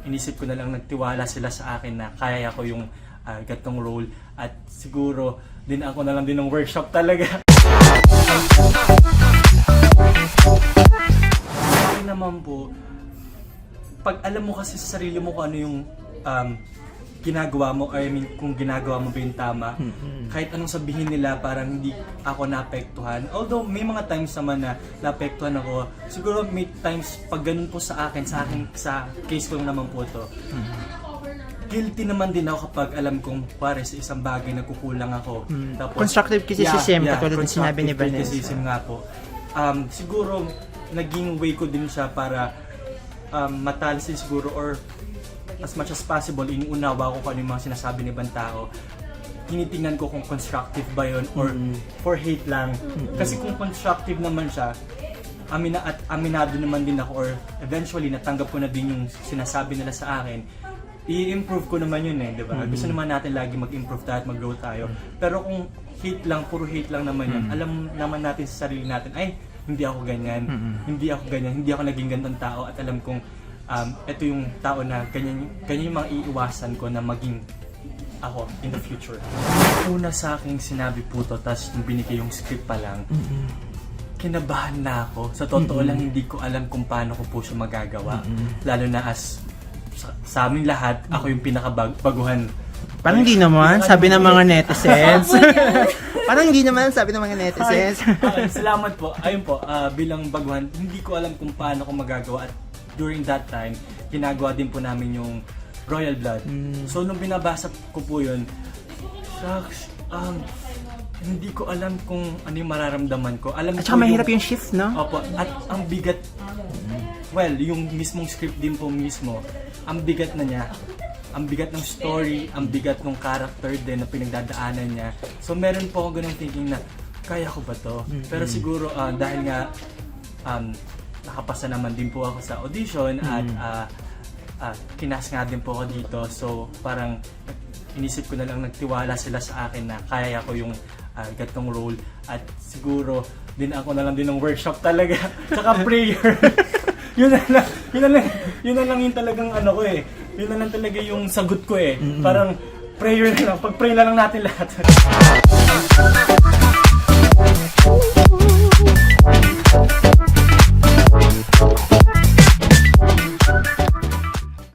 inisip ko na lang nagtiwala sila sa akin na kaya ko yung gatong role at siguro din ako na lang din ng workshop talaga. Ay naman po, pag alam mo kasi sa sarili mo kung ano yung ginagawa mo, I mean kung ginagawa mo ba yung tama, kahit anong sabihin nila parang hindi ako naapektuhan. Although may mga times naman na naapektuhan ako, siguro may times pag ganun po sa akin, sa case ko naman po to, guilty naman din ako kapag alam kong pare sa isang bagay nagkukulang ako. Tapos, Constructive criticism, katulad ng sinabi ni constructive Vanessa. criticism nga po. Siguro naging way ko din siya para matalsin siguro or as much as possible inuunawa ko kung ano yung mga sinasabi ng ibang tao. Tinitingnan ko kung constructive ba yun or for hate lang. Kasi kung constructive naman siya, aminado naman din ako or eventually natanggap ko na din yung sinasabi nila sa akin, i-improve ko naman yun di ba? Gusto naman natin lagi mag-improve tayo at mag-grow tayo. Pero kung hate lang, puro hate lang naman yun, alam naman natin sa sarili natin, ay, hindi ako ganyan, hindi ako naging ganitong tao at alam kong ito yung tao na ganyan yung mga iiwasan ko na maging ako in the future. Una sa aking sinabi po to, tas nung binigay yung script pa lang, kinabahan na ako. Sa totoo lang, hindi ko alam kung paano ko po siya magagawa. Lalo na as sa amin lahat, ako yung pinakabaguhan. Parang hindi naman, sabi ng mga netizens. Parang hindi naman, sabi ng mga netizens. Salamat po. Ayun po, bilang baguhan, hindi ko alam kung paano ko magagawa. At during that time, ginagawa din po namin yung Royal Blood. So, nung binabasa ko po yun, shucks, hindi ko alam kung ano yung mararamdaman ko. Alam At ko saka mahirap yung shift, no? Opo, at ang bigat, well, yung mismong script din po mismo, ang bigat na niya. Ang bigat ng story, ang bigat ng character din na pinagdadaanan niya. So meron po ako ganung thinking na, kaya ko ba to? Pero siguro dahil nga nakapasa naman din po ako sa audition at kinas nga din po ako dito. So parang inisip ko na lang nagtiwala sila sa akin na kaya ko yung gatong role at siguro din ako na lang din ng workshop talaga. Tsaka prayer. yun na lang yung talagang ano ko eh. Yun na lang talaga yung sagot ko eh. Parang prayer na lang. Pag-pray na lang natin lahat.